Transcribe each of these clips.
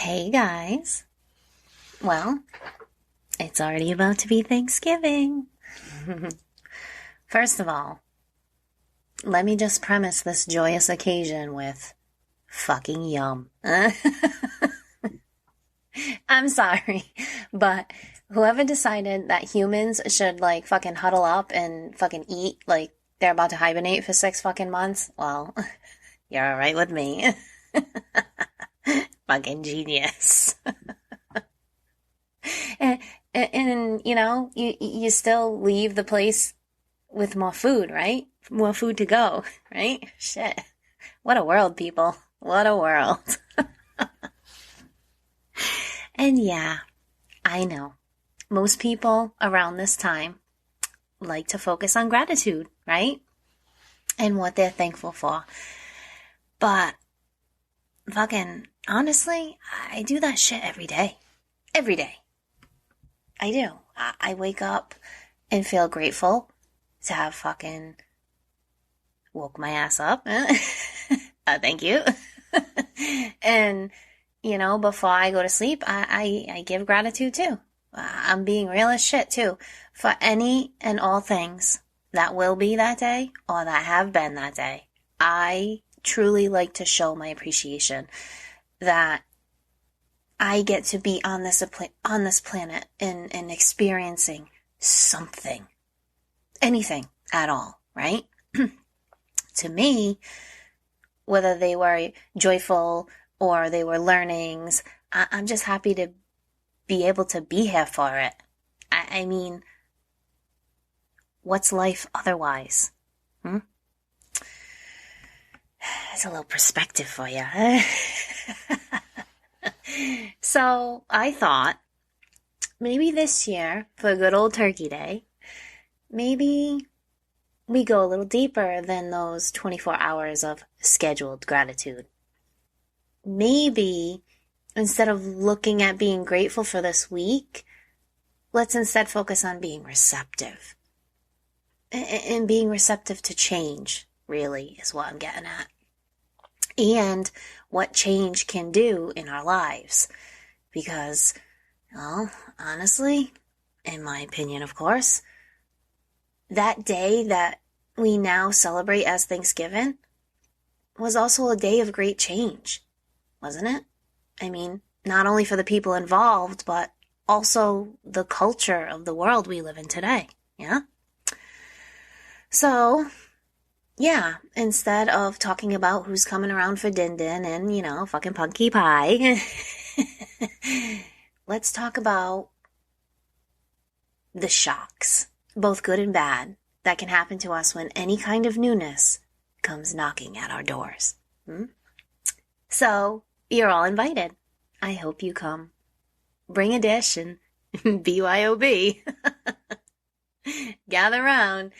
Hey guys. Well, it's already about to be Thanksgiving. First of all, let me just premise this joyous occasion with fucking yum. I'm sorry, but whoever decided that humans should fucking huddle up and fucking eat like they're about to hibernate for 6 fucking months, well, you're alright with me. Fucking genius. And you still leave the place with more food, right? More food to go, right? Shit. What a world, people. What a world. And yeah, I know. Most people around this time like to focus on gratitude, right? And what they're thankful for. But fucking honestly, I do that shit every day. Every day. I do. I wake up and feel grateful to have fucking woke my ass up. Thank you. And, before I go to sleep, I give gratitude too. I'm being real as shit too. For any and all things that will be that day or that have been that day. I truly like to show my appreciation that I get to be on this planet and experiencing something. Anything at all, right? To me, whether they were joyful or they were learnings, I'm just happy to be able to be here for it. I mean, what's life otherwise? It's a little perspective for you. So I thought maybe this year, for good old Turkey Day, maybe we go a little deeper than those 24 hours of scheduled gratitude. Maybe instead of looking at being grateful for this week, let's instead focus on being receptive. And being receptive to change, really, is what I'm getting at. And what change can do in our lives. Because, well, honestly, in my opinion, of course, that day that we now celebrate as Thanksgiving was also a day of great change, wasn't it? I mean, not only for the people involved, but also the culture of the world we live in today, yeah? So, yeah, instead of talking about who's coming around for din din and, fucking punky pie, let's talk about the shocks, both good and bad, that can happen to us when any kind of newness comes knocking at our doors. So, you're all invited. I hope you come. Bring a dish and BYOB. Gather around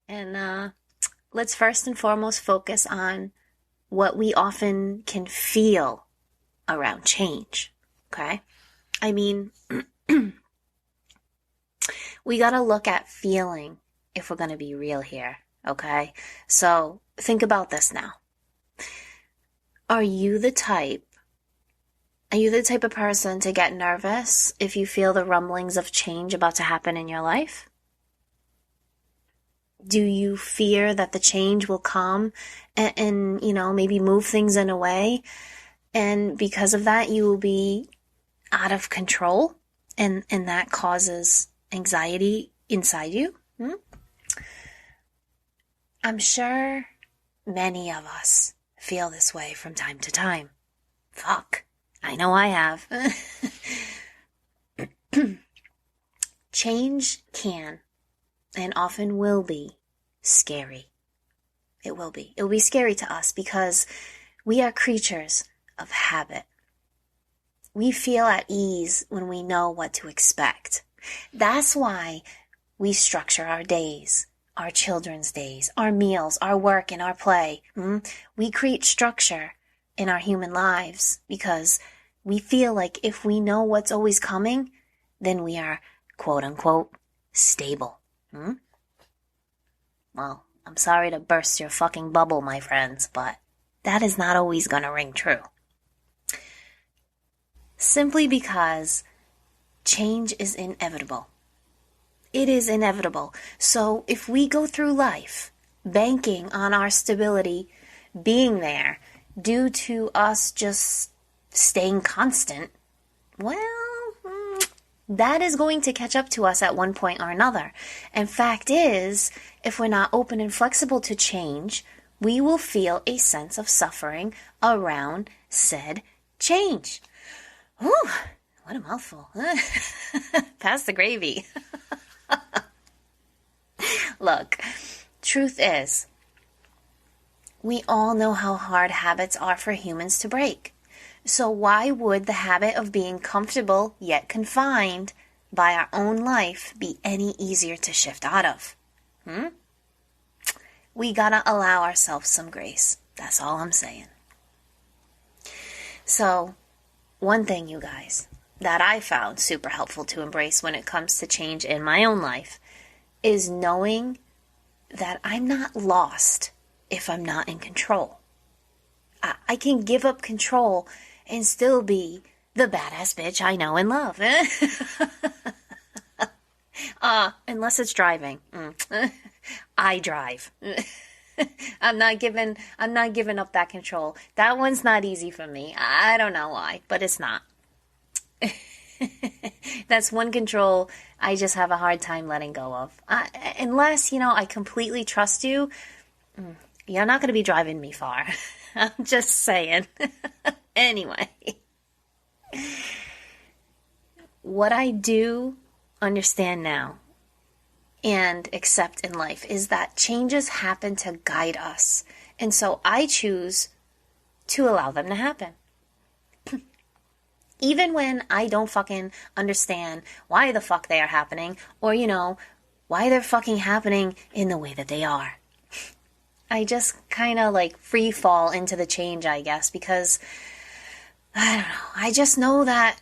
and, let's first and foremost focus on what we often can feel around change, okay? I mean, we gotta look at feeling if we're gonna be real here, okay? So think about this now. Are you the type of person to get nervous if you feel the rumblings of change about to happen in your life? Do you fear that the change will come and maybe move things in a way, and because of that you will be out of control and that causes anxiety inside you? I'm sure many of us feel this way from time to time. Fuck, I know I have. Change can and often will be scary. It will be. It will be scary to us because we are creatures of habit. We feel at ease when we know what to expect. That's why we structure our days, our children's days, our meals, our work, and our play. We create structure in our human lives because we feel like if we know what's always coming, then we are, quote unquote, stable. Well, I'm sorry to burst your fucking bubble, my friends, but that is not always gonna ring true. simply because change is inevitable. It is inevitable. So if we go through life banking on our stability being there due to us just staying constant, well, that is going to catch up to us at one point or another. And fact is, if we're not open and flexible to change, we will feel a sense of suffering around said change. Whew, what a mouthful. Pass the gravy. Look, truth is, we all know how hard habits are for humans to break. So why would the habit of being comfortable yet confined by our own life be any easier to shift out of? We gotta allow ourselves some grace. That's all I'm saying. So, one thing, you guys, that I found super helpful to embrace when it comes to change in my own life is knowing that I'm not lost if I'm not in control. I can give up control and still be the badass bitch I know and love. Unless it's driving. I drive. I'm not giving up that control. That one's not easy for me. I don't know why, but it's not. That's one control I just have a hard time letting go of. Unless, I completely trust you, you're not going to be driving me far. I'm just saying. Anyway. What I do understand now and accept in life is that changes happen to guide us. And so I choose to allow them to happen. Even when I don't fucking understand why the fuck they are happening, or, why they're fucking happening in the way that they are. I just kind of free fall into the change, I guess, because, I don't know, I just know that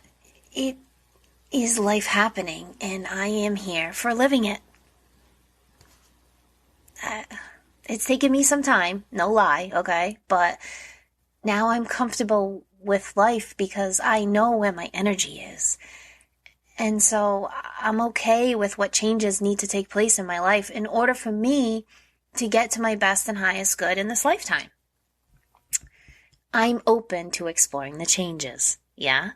it is life happening, and I am here for living it. It's taken me some time, no lie, okay? But now I'm comfortable with life because I know where my energy is. And so I'm okay with what changes need to take place in my life in order for me to get to my best and highest good in this lifetime. I'm open to exploring the changes, yeah?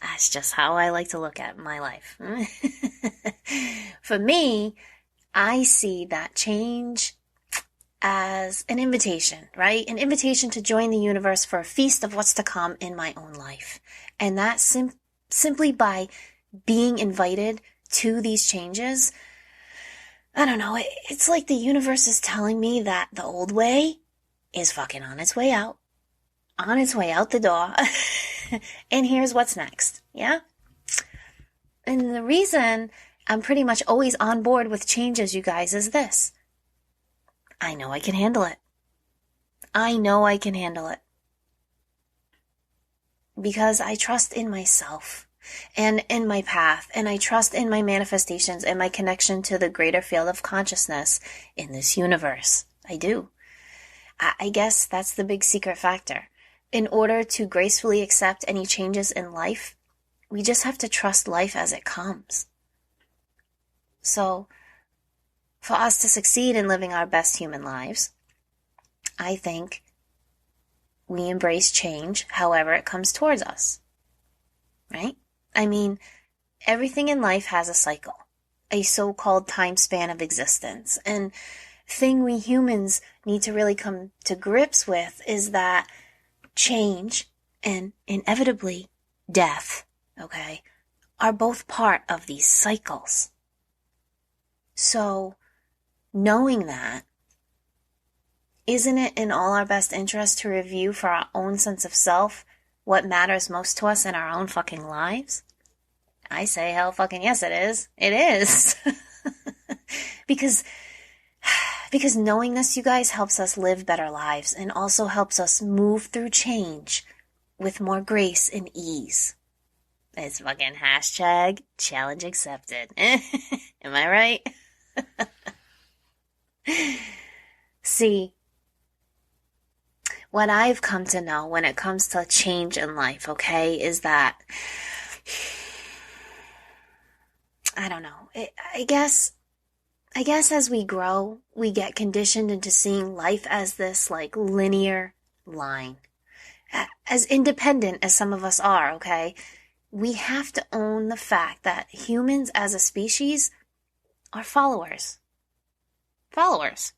That's just how I like to look at my life. For me, I see that change as an invitation, right? An invitation to join the universe for a feast of what's to come in my own life. And that simply by being invited to these changes, I don't know, it's like the universe is telling me that the old way is fucking on its way out the door. And here's what's next, yeah? And the reason I'm pretty much always on board with changes, you guys, is this. I know I can handle it. Because I trust in myself and in my path, and I trust in my manifestations and my connection to the greater field of consciousness in this universe. I do. I guess that's the big secret factor. In order to gracefully accept any changes in life, we just have to trust life as it comes. So, for us to succeed in living our best human lives, I think we embrace change however it comes towards us, right? I mean, everything in life has a cycle, a so-called time span of existence. And thing we humans need to really come to grips with is that change and inevitably death, okay, are both part of these cycles. So, knowing that, isn't it in all our best interest to review for our own sense of self what matters most to us in our own fucking lives? I say hell fucking yes it is. It is. Because knowing this, you guys, helps us live better lives and also helps us move through change with more grace and ease. It's fucking hashtag challenge accepted. Am I right? See, what I've come to know when it comes to change in life, okay, is that, I don't know, I guess as we grow, we get conditioned into seeing life as this, like, linear line. As independent as some of us are, okay, we have to own the fact that humans as a species are followers. Followers.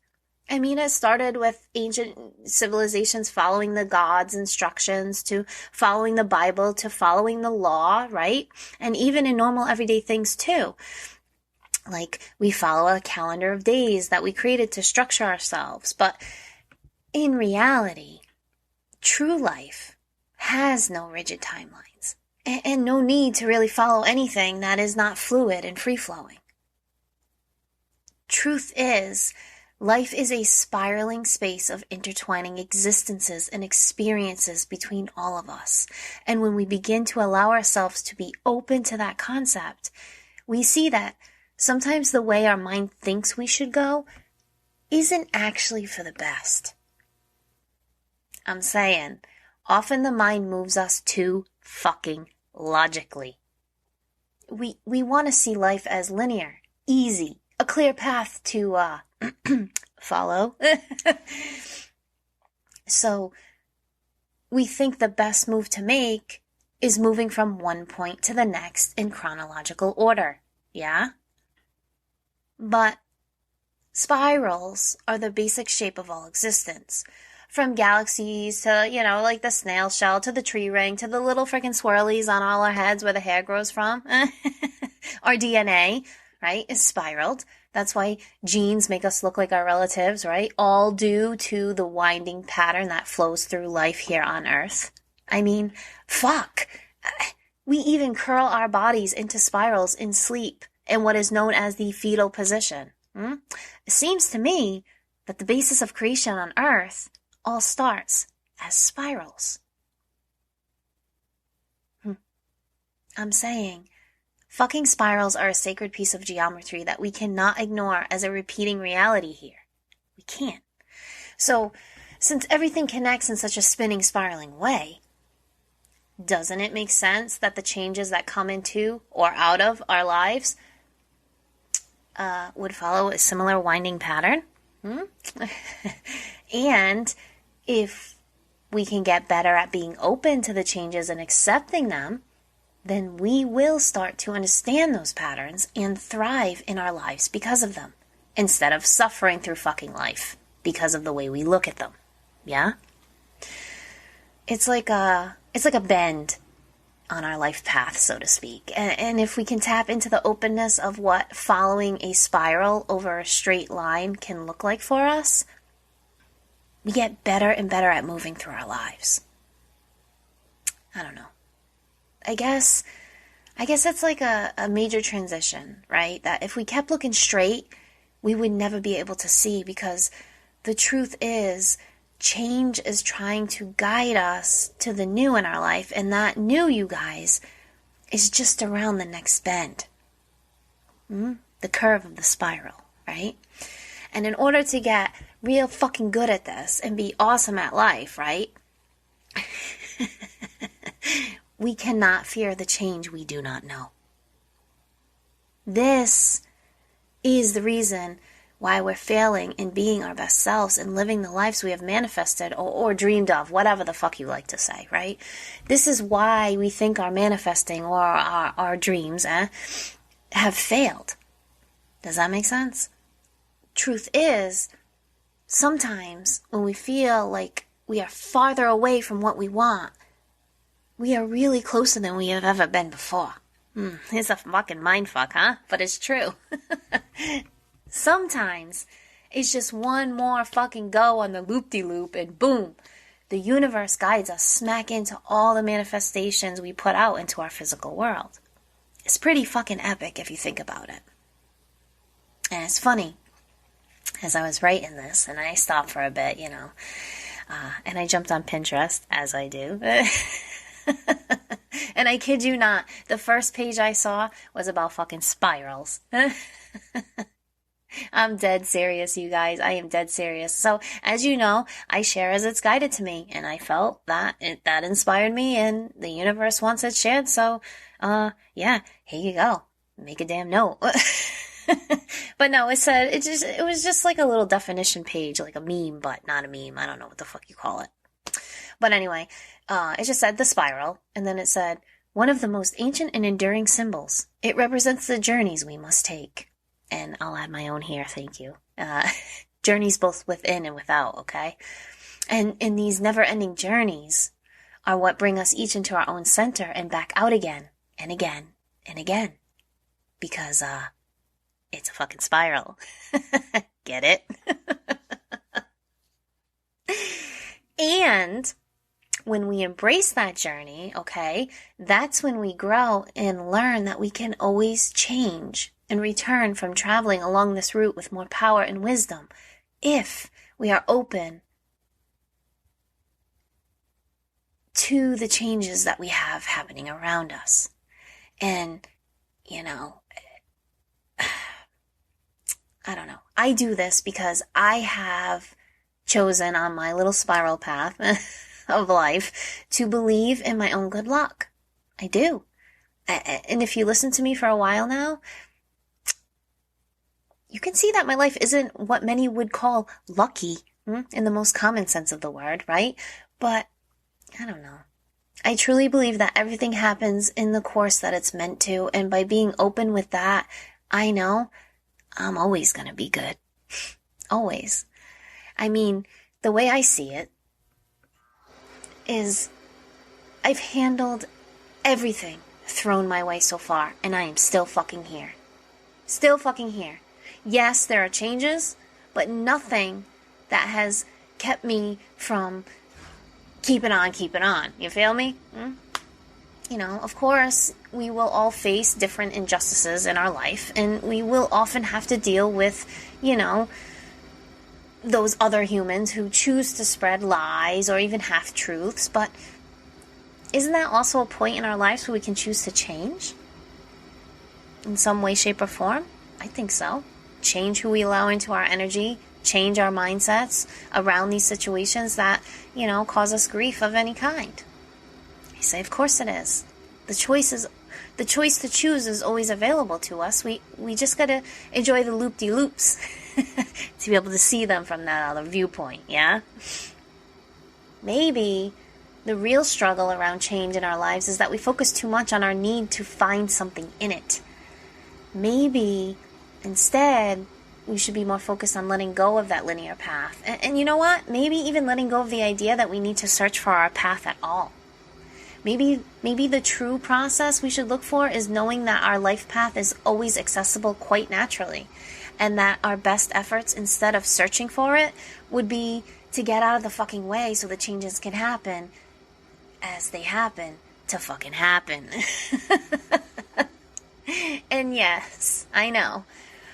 I mean, it started with ancient civilizations following the gods' instructions, to following the Bible, to following the law, right? And even in normal everyday things too. Like, we follow a calendar of days that we created to structure ourselves. But in reality, true life has no rigid timelines and no need to really follow anything that is not fluid and free-flowing. Truth is, life is a spiraling space of intertwining existences and experiences between all of us. And when we begin to allow ourselves to be open to that concept, we see that sometimes the way our mind thinks we should go isn't actually for the best. I'm saying, often the mind moves us too fucking logically. We want to see life as linear, easy, a clear path to follow. So we think the best move to make is moving from one point to the next in chronological order. Yeah? But spirals are the basic shape of all existence. From galaxies to, like the snail shell, to the tree ring, to the little freaking swirlies on all our heads where the hair grows from. Our DNA, right, is spiraled. That's why genes make us look like our relatives, right? All due to the winding pattern that flows through life here on Earth. I mean, fuck. We even curl our bodies into spirals in sleep in what is known as the fetal position. It seems to me that the basis of creation on Earth all starts as spirals. I'm saying, fucking spirals are a sacred piece of geometry that we cannot ignore as a repeating reality here. We can't. So, since everything connects in such a spinning, spiraling way, doesn't it make sense that the changes that come into or out of our lives would follow a similar winding pattern? And if we can get better at being open to the changes and accepting them, then we will start to understand those patterns and thrive in our lives because of them, instead of suffering through fucking life because of the way we look at them. Yeah? It's like a bend on our life path, so to speak. And if we can tap into the openness of what following a spiral over a straight line can look like for us, we get better and better at moving through our lives. I don't know. I guess it's like a major transition, right? That if we kept looking straight, we would never be able to see, because the truth is, change is trying to guide us to the new in our life, and that new, you guys, is just around the next bend. The curve of the spiral, right? And in order to get real fucking good at this and be awesome at life, right? We cannot fear the change we do not know. This is the reason why we're failing in being our best selves and living the lives we have manifested or dreamed of, whatever the fuck you like to say, right? This is why we think our manifesting or our dreams have failed. Does that make sense? Truth is, sometimes when we feel like we are farther away from what we want, we are really closer than we have ever been before. It's a fucking mindfuck, huh? But it's true. Sometimes it's just one more fucking go on the loop-de-loop and boom, the universe guides us smack into all the manifestations we put out into our physical world. It's pretty fucking epic if you think about it. And it's funny, as I was writing this, and I stopped for a bit, and I jumped on Pinterest, as I do. And I kid you not, the first page I saw was about fucking spirals. I'm dead serious, you guys. I am dead serious. So, as you know, I share as it's guided to me, and I felt that that inspired me, and the universe wants it shared. So, yeah, here you go. Make a damn note. But no, it was just like a little definition page, like a meme, but not a meme. I don't know what the fuck you call it. But anyway, it just said the spiral, and then it said, one of the most ancient and enduring symbols. It represents the journeys we must take. And I'll add my own here, thank you. Journeys both within and without, okay? And in these never-ending journeys are what bring us each into our own center and back out again, and again, and again. Because, it's a fucking spiral. Get it? And when we embrace that journey, okay, that's when we grow and learn that we can always change and return from traveling along this route with more power and wisdom if we are open to the changes that we have happening around us. And, you know, I don't know. I do this because I have chosen on my little spiral path of life to believe in my own good luck. I do. And if you listen to me for a while now, you can see that my life isn't what many would call lucky, in the most common sense of the word, right? But, I don't know. I truly believe that everything happens in the course that it's meant to, and by being open with that, I know I'm always gonna be good. Always. I mean, the way I see it is I've handled everything thrown my way so far, and I am still fucking here. Still fucking here. Yes, there are changes, but nothing that has kept me from keeping on. You feel me? You know, of course, we will all face different injustices in our life, and we will often have to deal with, you know, those other humans who choose to spread lies or even half-truths, but isn't that also a point in our lives where we can choose to change? In some way, shape, or form? I think so. Change who we allow into our energy, change our mindsets around these situations that, you know, cause us grief of any kind. I say, of course it is. The choice to choose is always available to us. We just gotta enjoy the loop-de-loops to be able to see them from that other viewpoint, yeah? Maybe the real struggle around change in our lives is that we focus too much on our need to find something in it. Maybe instead we should be more focused on letting go of that linear path. And you know what? Maybe even letting go of the idea that we need to search for our path at all. Maybe the true process we should look for is knowing that our life path is always accessible quite naturally, and that our best efforts, instead of searching for it, would be to get out of the fucking way so the changes can happen as they happen to fucking happen. And yes, I know.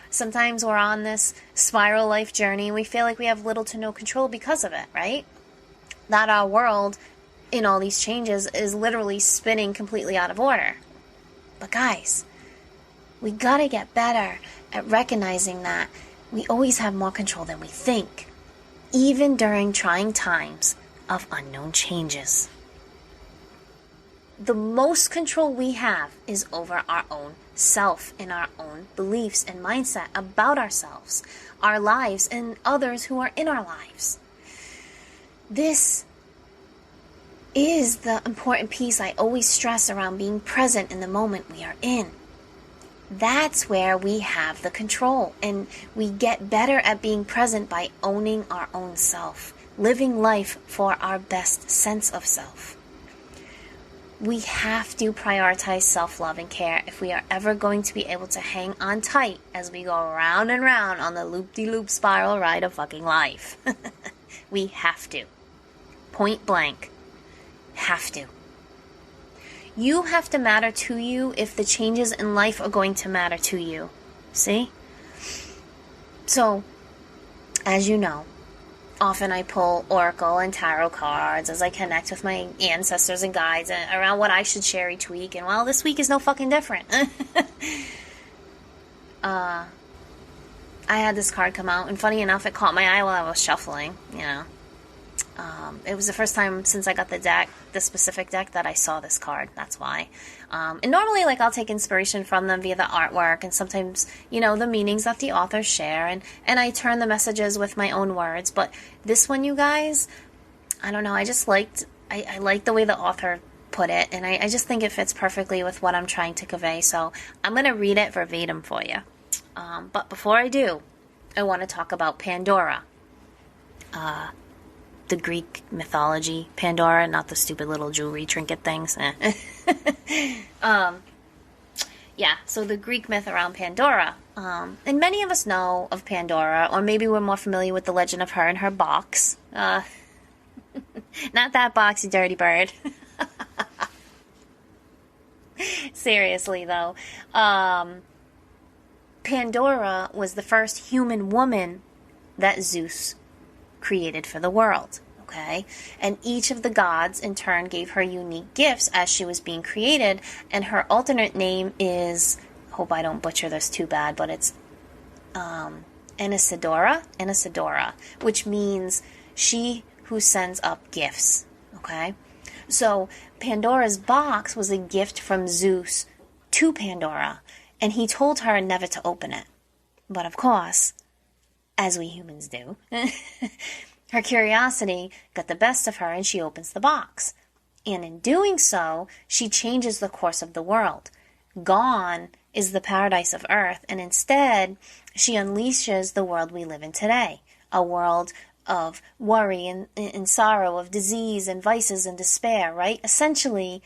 Sometimes we're on this spiral life journey and we feel like we have little to no control because of it, right? That our world, in all these changes, is literally spinning completely out of order. But guys, we gotta get better at recognizing that we always have more control than we think, even during trying times of unknown changes. The most control we have is over our own self and our own beliefs and mindset about ourselves, our lives, and others who are in our lives. This is the important piece I always stress around being present in the moment we are in. That's where we have the control, and we get better at being present by owning our own self, living life for our best sense of self. We have to prioritize self-love and care if we are ever going to be able to hang on tight as we go round and round on the loop-de-loop spiral ride of fucking life. We have to. Point blank. Have to. You have to matter to you if the changes in life are going to matter to you. See? So, as you know, often I pull oracle and tarot cards as I connect with my ancestors and guides around what I should share each week. And well, this week is no fucking different. I I had this card come out, and funny enough, it caught my eye while I was shuffling, you know. It was the first time since I got the specific deck, that I saw this card. That's why. And normally, like, I'll take inspiration from them via the artwork, and sometimes, you know, the meanings that the authors share, and I turn the messages with my own words. But this one, you guys, I don't know, I just liked, I liked the way the author put it, and I just think it fits perfectly with what I'm trying to convey. So I'm going to read it verbatim for you. But before I do, I want to talk about Pandora. The Greek mythology, Pandora, not the stupid little jewelry trinket things. Yeah, so the Greek myth around Pandora. And many of us know of Pandora, or maybe we're more familiar with the legend of her and her box. Not that box, you dirty bird. Seriously, though. Pandora was the first human woman that Zeus created for the world, okay? And each of the gods in turn gave her unique gifts as she was being created, and her alternate name is, hope I don't butcher this too bad, but it's Enisidora, which means she who sends up gifts, okay? So Pandora's box was a gift from Zeus to Pandora, and he told her never to open it. But of course, as we humans do, her curiosity got the best of her, and she opens the box. And in doing so, she changes the course of the world. Gone is the paradise of earth, and instead, she unleashes the world we live in today. A world of worry and sorrow, of disease and vices and despair, right? Essentially,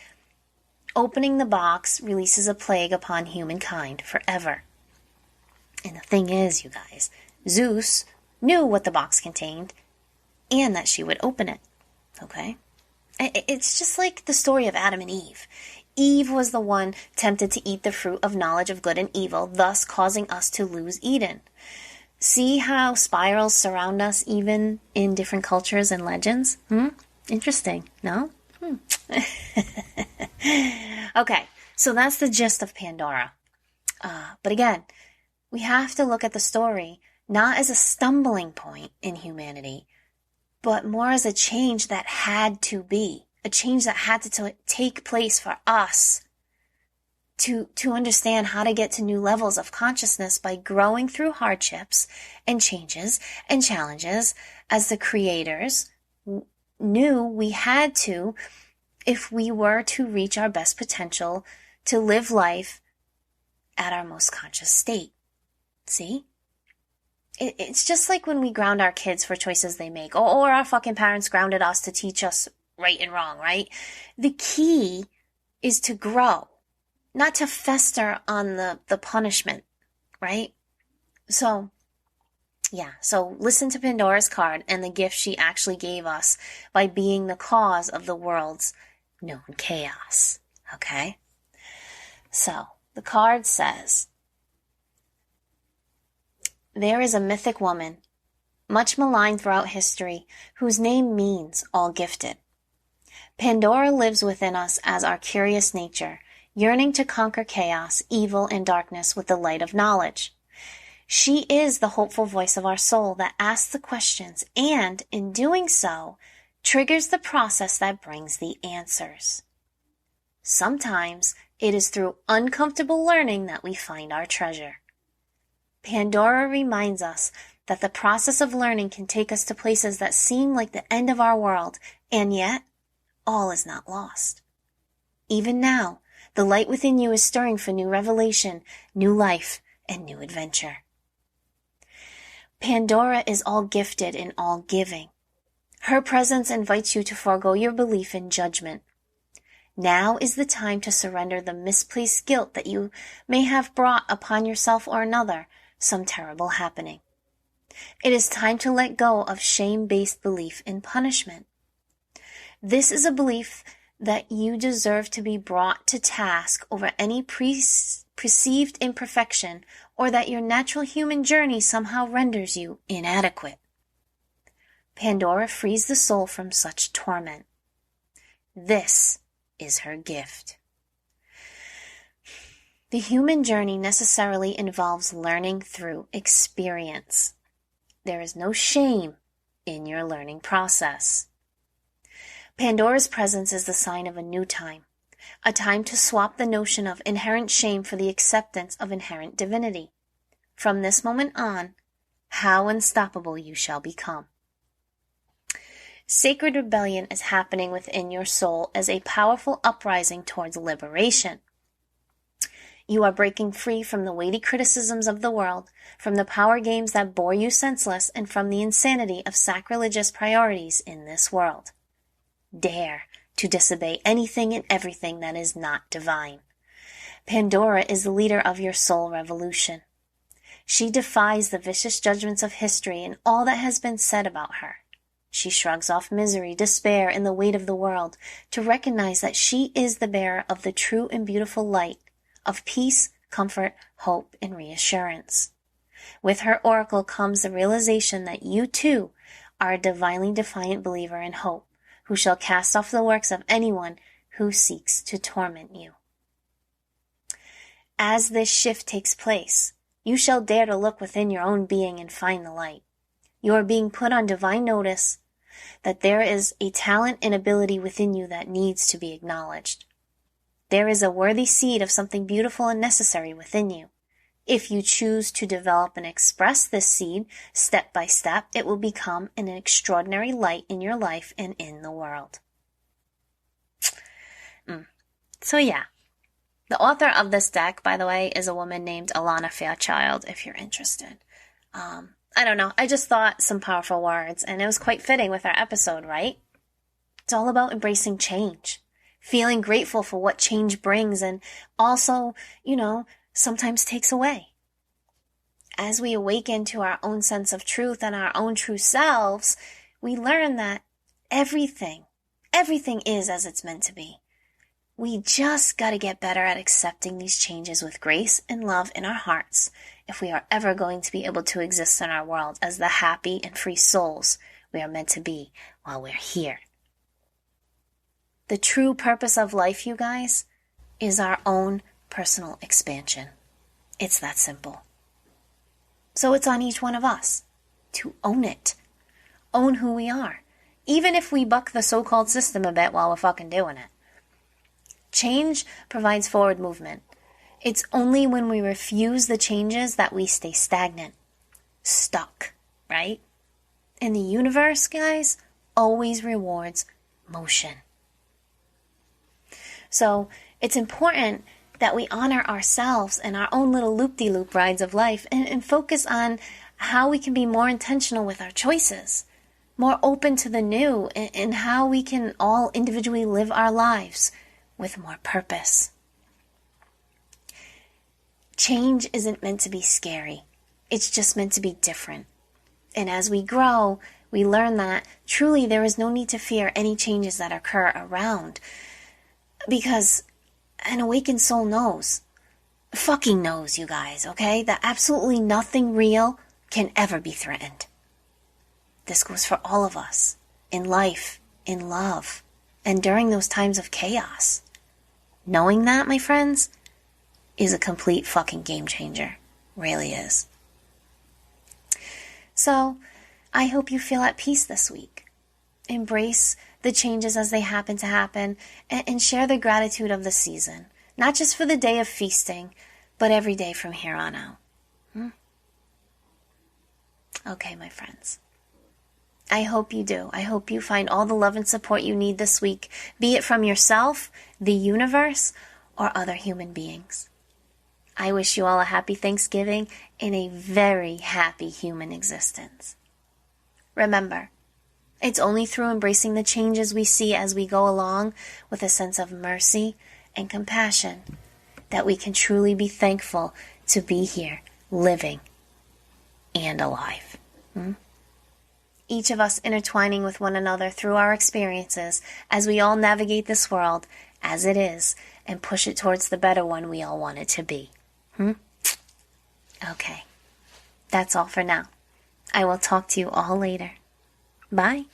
opening the box releases a plague upon humankind forever. And the thing is, you guys, Zeus knew what the box contained and that she would open it, okay? It's just like the story of Adam and Eve. Eve was the one tempted to eat the fruit of knowledge of good and evil, thus causing us to lose Eden. See how spirals surround us even in different cultures and legends? Interesting, no? Okay, so that's the gist of Pandora. But again, we have to look at the story not as a stumbling point in humanity, but more as a change that had to be, a change that had to take place for us to understand how to get to new levels of consciousness by growing through hardships and changes and challenges, as the creators knew we had to if we were to reach our best potential to live life at our most conscious state. See? It's just like when we ground our kids for choices they make, or our fucking parents grounded us to teach us right and wrong, right? The key is to grow, not to fester on the punishment, right? So, yeah, so listen to Pandora's card and the gift she actually gave us by being the cause of the world's known chaos, okay? So, the card says, there is a mythic woman, much maligned throughout history, whose name means all gifted. Pandora lives within us as our curious nature, yearning to conquer chaos, evil, and darkness with the light of knowledge. She is the hopeful voice of our soul that asks the questions and, in doing so, triggers the process that brings the answers. Sometimes it is through uncomfortable learning that we find our treasure. Pandora reminds us that the process of learning can take us to places that seem like the end of our world, and yet, all is not lost. Even now, the light within you is stirring for new revelation, new life, and new adventure. Pandora is all gifted and all giving. Her presence invites you to forego your belief in judgment. Now is the time to surrender the misplaced guilt that you may have brought upon yourself or another some terrible happening. It is time to let go of shame-based belief in punishment. This is a belief that you deserve to be brought to task over any perceived imperfection, or that your natural human journey somehow renders you inadequate. Pandora frees the soul from such torment. This is her gift. The human journey necessarily involves learning through experience. There is no shame in your learning process. Pandora's presence is the sign of a new time, a time to swap the notion of inherent shame for the acceptance of inherent divinity. From this moment on, how unstoppable you shall become. Sacred rebellion is happening within your soul as a powerful uprising towards liberation. You are breaking free from the weighty criticisms of the world, from the power games that bore you senseless, and from the insanity of sacrilegious priorities in this world. Dare to disobey anything and everything that is not divine. Pandora is the leader of your soul revolution. She defies the vicious judgments of history and all that has been said about her. She shrugs off misery, despair, and the weight of the world to recognize that she is the bearer of the true and beautiful light of peace, comfort, hope, and reassurance. With her oracle comes the realization that you too are a divinely defiant believer in hope, who shall cast off the works of anyone who seeks to torment you. As this shift takes place, you shall dare to look within your own being and find the light. You are being put on divine notice that there is a talent and ability within you that needs to be acknowledged. There is a worthy seed of something beautiful and necessary within you. If you choose to develop and express this seed step by step, it will become an extraordinary light in your life and in the world. So yeah, the author of this deck, by the way, is a woman named Alana Fairchild, if you're interested. I don't know, I just thought some powerful words, and it was quite fitting with our episode, right? It's all about embracing change, feeling grateful for what change brings, and also, sometimes takes away. As we awaken to our own sense of truth and our own true selves, we learn that everything is as it's meant to be. We just got to get better at accepting these changes with grace and love in our hearts if we are ever going to be able to exist in our world as the happy and free souls we are meant to be while we're here. The true purpose of life, you guys, is our own personal expansion. It's that simple. So it's on each one of us to own it. Own who we are. Even if we buck the so-called system a bit while we're fucking doing it. Change provides forward movement. It's only when we refuse the changes that we stay stagnant. Stuck, right? And the universe, guys, always rewards motion. So it's important that we honor ourselves and our own little loop-de-loop rides of life and focus on how we can be more intentional with our choices, more open to the new, and how we can all individually live our lives with more purpose. Change isn't meant to be scary. It's just meant to be different. And as we grow, we learn that truly there is no need to fear any changes that occur around. Because an awakened soul fucking knows, you guys, okay? That absolutely nothing real can ever be threatened. This goes for all of us, in life, in love, and during those times of chaos. Knowing that, my friends, is a complete fucking game changer. Really is. So, I hope you feel at peace this week. Embrace the changes as they happen to happen, and share the gratitude of the season. Not just for the day of feasting, but every day from here on out. Okay, my friends. I hope you do. I hope you find all the love and support you need this week, be it from yourself, the universe, or other human beings. I wish you all a happy Thanksgiving and a very happy human existence. Remember, it's only through embracing the changes we see as we go along with a sense of mercy and compassion that we can truly be thankful to be here, living and alive. Each of us intertwining with one another through our experiences as we all navigate this world as it is and push it towards the better one we all want it to be. Okay, that's all for now. I will talk to you all later. Bye.